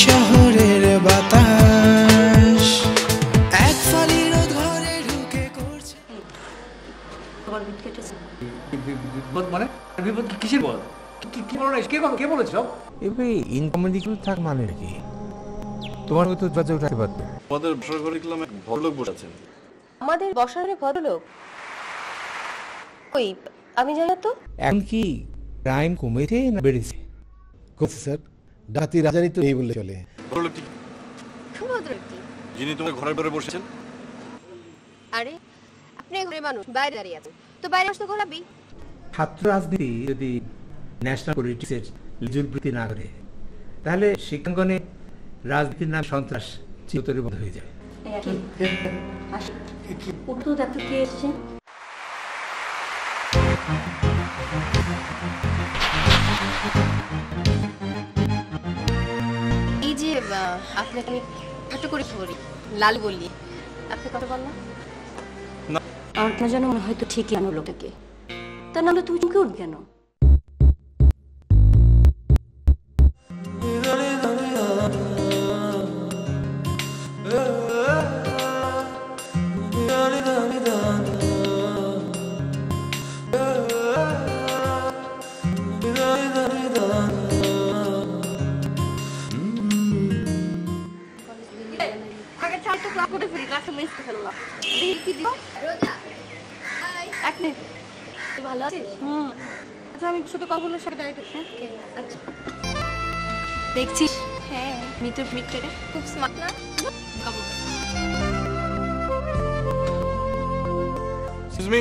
শহরের বাতাস এক ফালি রোদ ঘরে ঢুকে করছে। তোমার বিট কেটেছে বিপদ মানে বিপদ কিসের বল? কি বলো না? কে বলেছ? এবার ইনকমেডিকেল থাক মানে কি? তোমার তো বাজে উঠাতে পারবে। আমাদের বসার ঘরে দেখলাম এক ভদ্রলোক বসে আছেন। আমাদের বসার ঘরে ভদ্রলোক? ওই আমি জানি না তো। এখন কি ক্রাইম কমেছে না বেড়েছে? কমছে স্যার, ডাকাতি রাজারি তো এই বলে চলে। ভদ্রলোকটি ভদ্রলোক কি? যিনি তোমার ঘরের ঘরে বসেছেন। আরে আপনি ঘরে মানুষ বাইরে দাঁড়িয়ে আছেন, তো বাইরে আসতে ঘোরাবি। ছাত্র রাজনীতি যদি ন্যাশনাল পলিটিক্সের লিজুলবৃত্তি না করে তাহলে শিক্ষাঙ্গনে রাজনীতির নাম সন্ত্রাস চিরতরে বন্ধ হয়ে যায়। উঠো দেখো কে এসছে। এই যে আপনাকে আমি ছোট করে ধরি লাল বললি, আপনি কথা বললাম আমার কেন যেন মনে হয়তো ঠিকই আনো লোকটাকে। তা নাহলে তুমি চুকে উঠ কেন? ভালো আছিস? আচ্ছা আমি ছোট কবলের সাথে আচ্ছা দেখছিস? হ্যাঁ মিতুর মিত্রে খুব স্মার্ট না? এক্সকিউজ মি,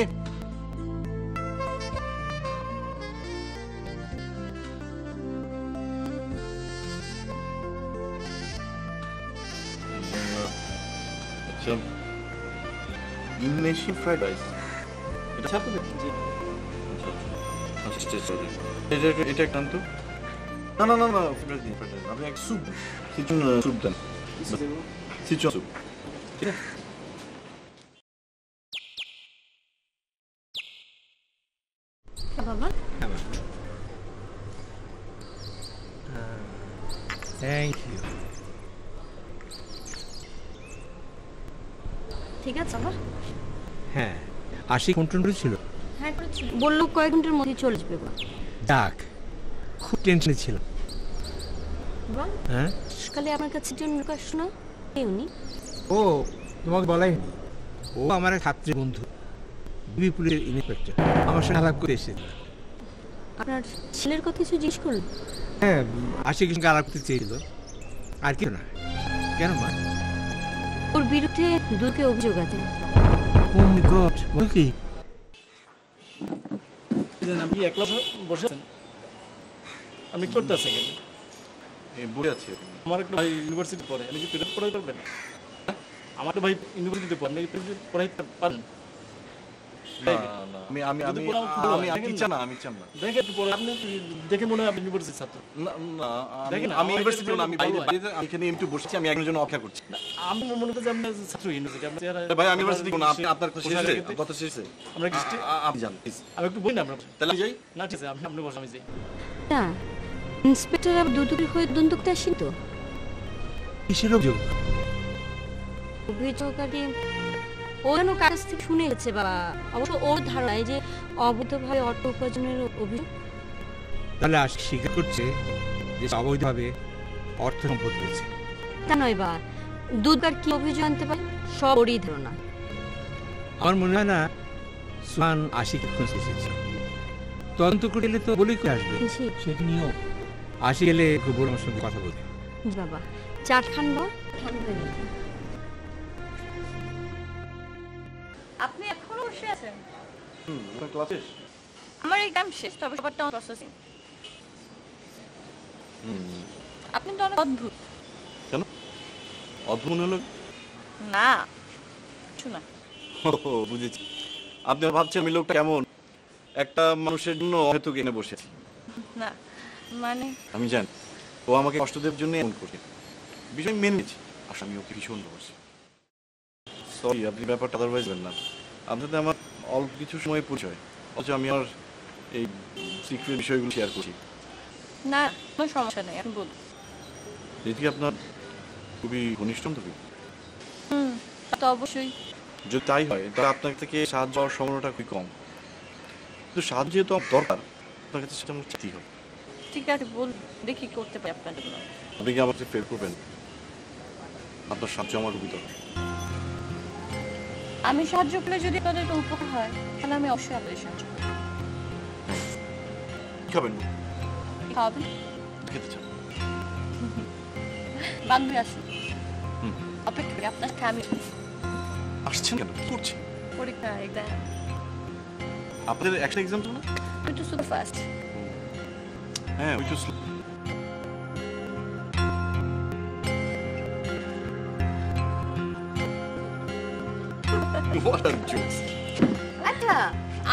আচ্ছা ইন্দোনেশিয়ান ফ্রাইড রাইস এটা ছাড়তে দেখছি। এটা একটা আনতো। না না না না ফ্রাইড রাইস আপনি এক স্যুপ সিচুন স্যুপ দেন, সিচুন স্যুপ। ঠিক আছে বাবা। Thank you. ঠিক আছে আবার? হ্যাঁ, আশি কন্ট্রোল ছিল। হ্যাঁ করেছি, বললো কয়েক ঘন্টার মধ্যে চলে আসবে। যাক, খুব টেনশনে ছিল। হ্যাঁ সকালে আমার কাছে জন্য লোক শোনা কে উনি? ও তোমাকে বলাই নি, ও আমার এক ছাত্রী বন্ধু, বিপুলের ইন্সপেক্টর, আমার সঙ্গে আলাপ করে এসেছে। আপনার ছেলের কথা কিছু জিজ্ঞেস করুন। হ্যাঁ, আশিকের সঙ্গে আলাপ করতে চেয়েছিল, আর কেউ না। কেন মা? ওর বিরুদ্ধে দুকে অভিযোগ আছে। ও মাই গড, বল কি? আপনি একলা বসে আছেন? আমি করতে আছি কেন? এই বসে আছি। আমার একটা ভাই ইউনিভার্সিটি পড়ে, আপনি কি প্রেজেন্ট পড়াতে পারবেন? আমার তো ভাই ইউনিভার্সিটিতে পড়ে, আপনি কি প্রেজেন্ট পড়াইতে পারেন? আমি আমি আমি আমি আমি চান না, আমি চান না। দেখে একটু পড়ে, আপনি দেখে মনে হয় আপনি ইউনিভার্সিটির ছাত্র। না না আমি ইউনিভার্সিটি না, আমি বাইরে আমি এখানে একটু বসেছি, আমি একজনের জন্য অপেক্ষা করছি। আমি মনে করছি আপনি ছাত্র ইউনিভার্সিটি। আপনি ভাই আমি ইউনিভার্সিটি না, আপনি আপনার কথা শেষ হয়েছে, কথা শেষ হয়েছে। আমরা আপনি যান প্লিজ। আমি একটু বই না আপনার তাহলে যাই না, ঠিক আছে আপনি বসে আমি যাই। না ইন্সপেক্টর আবার দুদুকি হয়ে দন্তকতে আসেন তো? কিসের অভিযোগ? অভিযোগকারী ও যেন কাছ থেকে শুনে গেছে বাবা, অবশ্য ওর ধারণায় যে অবৈধভাবে অর্থ উপার্জনের অভিযোগ। তাহলে আশিক স্বীকার করছে যে অবৈধভাবে অর্থ সম্পদ পেয়েছে। তা নয় বা দুধকার কি অভিযোগ আনতে পারে, সব ওরই ধারণা। আমার মনে হয় না সুহান আশিক খুঁজতে এসেছে। তদন্ত করে এলে তো বলেই করে আসবে, জি। সেটা নিয়েও আশিক এলে খুব বড় আমার সঙ্গে কথা বলবে। বাবা চাট খান বা আপনি এখনো বসে আছেন? আপনার ক্লাস শেষ? আমার এক্সাম শেষ, তবে সবারটা প্রসেসিং। আপনি তো অনেক অদ্ভুত। কেন অদ্ভুত হলো? না কিছু না। ও বুঝেছি, আপনি ভাবছেন আমি লোকটা কেমন, একটা মানুষের জন্য হয়তো কিনে বসেছি। না মানে আমি জানি ও আমাকে কষ্ট দেওয়ার জন্য এমন করে, বিষয় মেনে নিয়েছি। আসলে আমি ওকে ভীষণ ভালোবাসি। সরি, আপনি ব্যাপারটা আদারওয়াইজ বলেন না। আপনার সাথে আমার অল্প কিছু সময় পরিচয়, অথচ আমি আমার এই সিক্রেট বিষয়গুলো শেয়ার করছি। না কোনো সমস্যা নেই, আপনি বলুন। রীতি আপনার খুবই ঘনিষ্ঠ বান্ধবী? তা তো অবশ্যই। যদি তাই হয় তাহলে আপনার থেকে সাহায্য হওয়ার সম্ভাবনাটা খুবই কম। কিন্তু সাহায্য যেহেতু আমার দরকার, আপনার কাছে সেটা আমার চাইতেই হবে। ঠিক আছে, বল দেখি করতে পারি আপনার জন্য। আপনি কি আমাকে ফের করবেন? আপনার সাহায্য আমার খুবই দরকার। আমি সাহায্য করলে যদি আপনাদের একটু উপকার হয় তাহলে আমি অবশ্যই আপনাদের সাহায্য করব। কি খাবেন? কি খাওয়াবেন? খেতে চান? বান্ধবী আসুন, অপেক্ষা করি আপনার সাথে আমি আসছেন কেন? কি করছেন? পরীক্ষা এক্সাম। আপনাদের একটা এক্সাম তো না? একটু সুপার ফাস্ট। হ্যাঁ, ওই তো What a joke! আচ্ছা,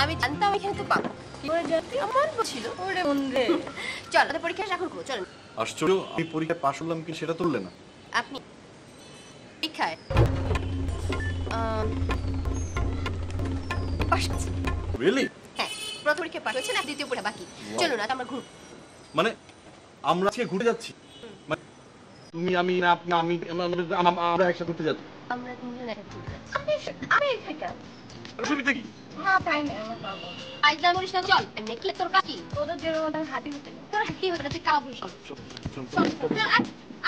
আমি জানতাম এখানে তো পাবো। কি করে জানতে? আমার ছিল। ওরে মন রে। চল, আমাদের পরীক্ষা এখন করবো, চল। আশ্চর্য, আমি পরীক্ষায় পাশ হলাম কি সেটা তুললে না? আপনি পরীক্ষায় পাশ করছি। রিয়েলি? হ্যাঁ, প্রথম পরীক্ষায় পাশ হয়েছে না, দ্বিতীয় পরীক্ষা বাকি। চলো না, আমরা ঘুরবো। মানে আমরা আজকে ঘুরে যাচ্ছি? মানে তুমি, আমি, না আপনি, আমি, আমরা একসাথে ঘুরতে যাচ্ছি? আমরা তিনজন একসাথে ঘুরতে যাচ্ছি। আমি এখানকার। অসুবিধা কি? হ্যাঁ, তাই না, আমার বাবা। আইজলাম করিস না, চল। এমনি কি তোর কাকি? তোদের যেরকম আমি হাঁটি হতে না। তোর হাঁটি হতে না, তুই কাউ বলিস। চল,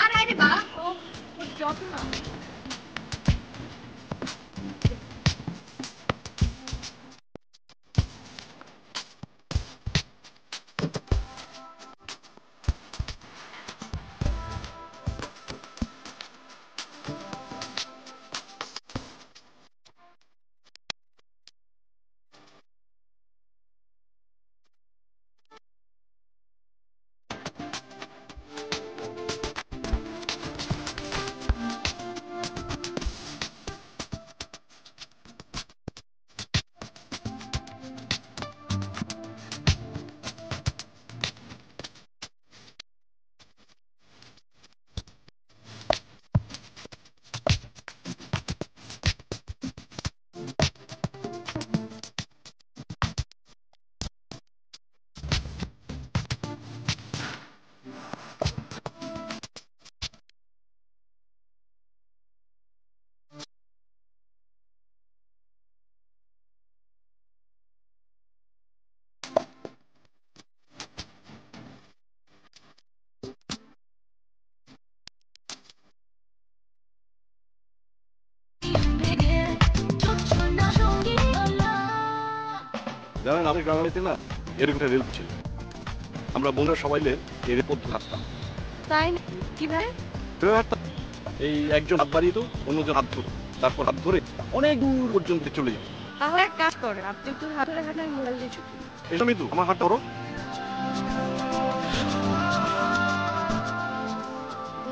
আর আয় রে বা। যত না জানেন, আমাদের গ্রামেতে না এরকম একটা রেল ছিল। আমরা বন্ধুরা সবাই মিলে এই রেল পথ হাঁটতাম। তাই না? কিভাবে? এভাবে হাঁটতাম, এই একজন হাত বাড়িয়ে তো অন্যজন হাত ধরে, তারপর হাত ধরে অনেক দূর পর্যন্ত চলে যেত। তাহলে এক কাজ করেন, আপনি একটু হাতে হাঁটার মোবাইল দিয়ে ছুটি। এসো মিতু, আমার হাতটা ধরো।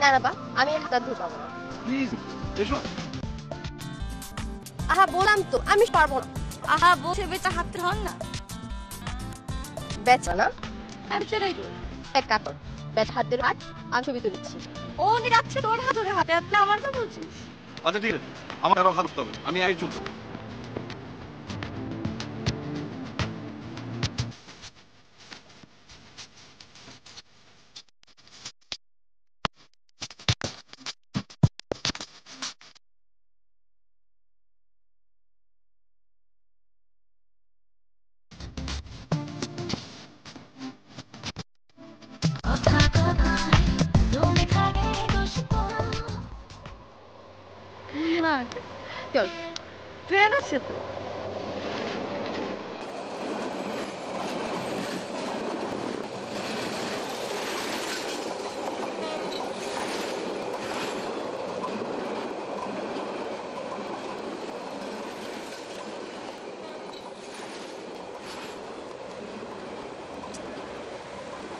না না বা, আমি একটা ধরে পাবো না। প্লিজ এসো। আহা, বললাম তো আমি পারবো না। আহা, বসে বেচা হাঁটতে হন না। বেচা না, আমি সেটাই করি। এক কাজ কর, বেচা হাত ধরে হাত, আমি ছবি তুলেছি। ও নি যাচ্ছে তোর হাত ধরে হাতে হাতে আমার তো বলছিস। আচ্ছা ঠিক আছে, আমার আরো হাত ধরতে হবে, আমি আগে চলতে হবে। না, চল। ট্রেন আছে তো।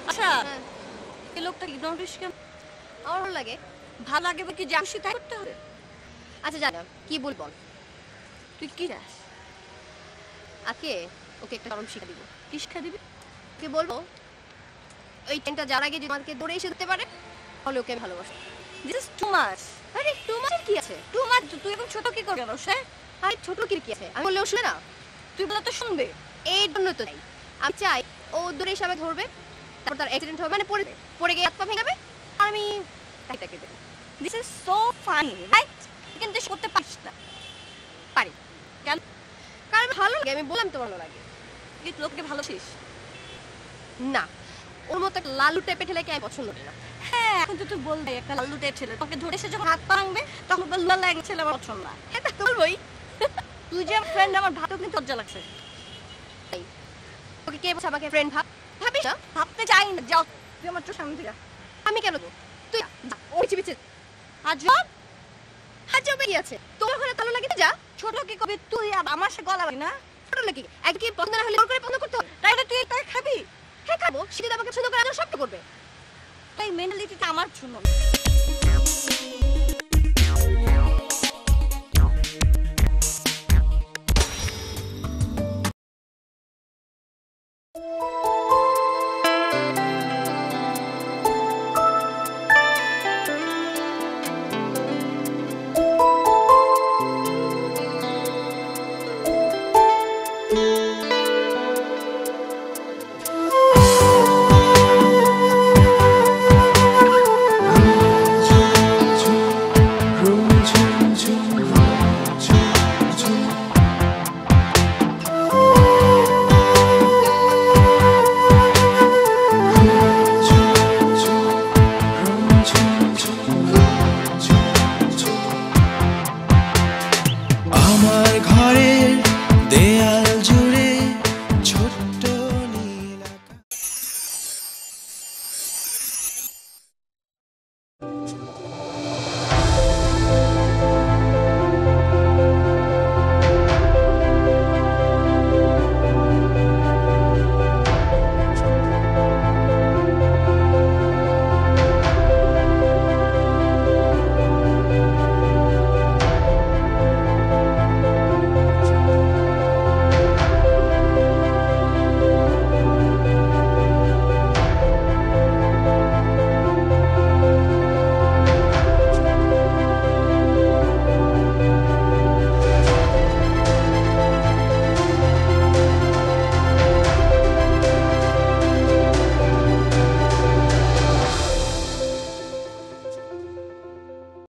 আচ্ছা, এই লোকটা ইগনোর করিস কেন? আমার ভালো লাগে। ভালো লাগে কি যা খুশি তাই করতে হবে? আচ্ছা জানা, কি বলবো? তুই কি চাস? আজকে ওকে একটা কারণ শিখা দিব। কি শিক্ষা দিবি? ওকে বলবো ওই ট্রেনটা যার আগে যদি আমাকে দৌড়ে এসে দিতে পারে তাহলে ওকে আমি ভালোবাসি। This is too much. আরে টু মাচের কি আছে? Too much. তুই এখন ছোট কি করে জানোস? আরে ছোট কি আছে? আমি বললেও শুনে না। তুই বলে তো শুনবে। এই জন্য তো চাই, আমি চাই ও দৌড়ে এসে আমাকে ধরবে, তারপর তার অ্যাক্সিডেন্ট হবে, মানে পড়ে গিয়ে হাত পা ভেঙে যাবে, আর আমি তাকে দেবে। This is so funny, right? কিন্তু তুই করতে পারিস না। পারি কেন? কারণ ভালো লাগে, আমি বললাম তো ভালো লাগে। তুই লোককে ভালোবাসিস না? ওর মতো একটা লালু টাইপের ছেলেকে আমি পছন্দ করি না। হ্যাঁ, এখন তো তুই বলবি একটা লালু টাইপের ছেলে তোকে ধরে সে যখন হাত পা ভাঙবে তখন বল লাল এক ছেলে আমার পছন্দ না। এটা বলবই। তুই যে ফ্রেন্ড আমার ভাবতেও কিন্তু লজ্জা লাগছে। ওকে কে বলছে আমাকে ফ্রেন্ড ভাবিস না? ভাবতে চাই না। যাও তুই আমার চোখ সামনে থেকে যা। আমি কেন দেবো? তুই ওর পিছে আজব আজব কি আছে? তোর ঘরে ভালো লাগে যা। ছোট কি কবে তুই আমার সে গলা না? ছোট লাগে একই পছন্দ না হলে ওর করে পছন্দ করতে হবে। তাই না তুই তাই খাবি? হ্যাঁ খাবো। সে যদি আমাকে পছন্দ করে সবটা করবে। তাই মেন্টালিটিটা আমার জন্য